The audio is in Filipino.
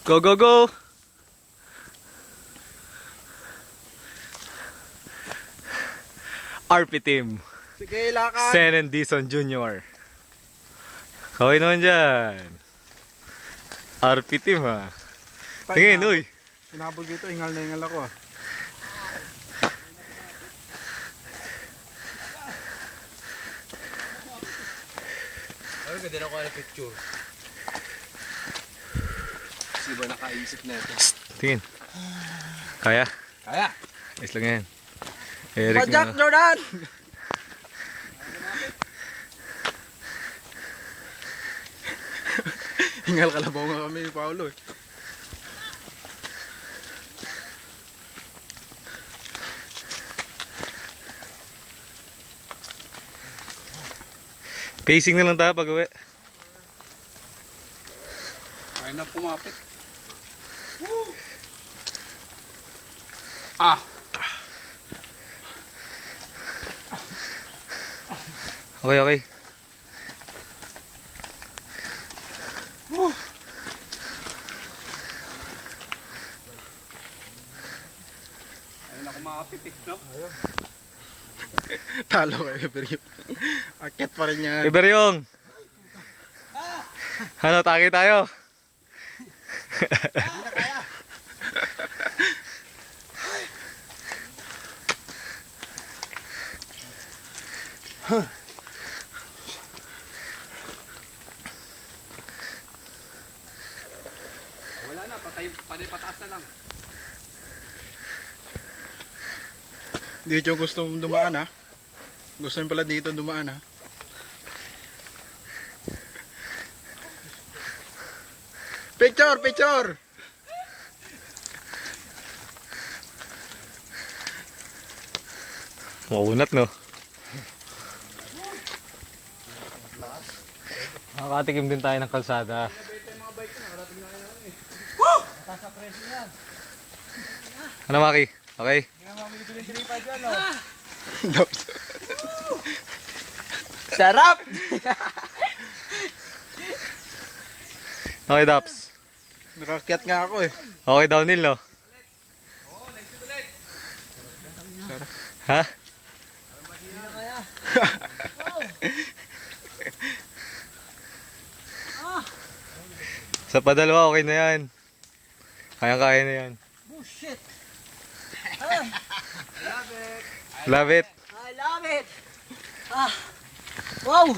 Go, go, go! RP team. Sige, lakad. Sen and Dison Jr. Okay naman dyan. RP team ha. Tingin, uy. Sinabog dito, ingal na ingal ako ah. Ay, ganda na ko na picture. Kasi ba nakaisip na ito? Tingin. Kaya? Kaya! Ayos lang yan. Eric Pajak, na. Jordan! Hingal kalabaw nga kami, Paulo eh. Pacing na lang tayo pag uwi. Kaya na pumapit. Ah! Okay, okay. Kaya na kumapit, no? Talo kayo, pero akit pa rin yan. Iberyong! Ano, taki tayo? Wala na, patay pataas na lang. Dito yung gusto mong dumaan ha. Gusto nyo pala dito dumaan ha. Picture, picture! Maunat, no? Nakakatikim din tayo ng kalsada. Ano, Maki? Okay? Sarap! Okay, Daps. Nakakyat nga ako eh. Okay, downhill, no? Ha? Sa padalwa, okay na yan. Kaya-kaya na yan. Oh shit! Love it. I love it! Ah! Wow!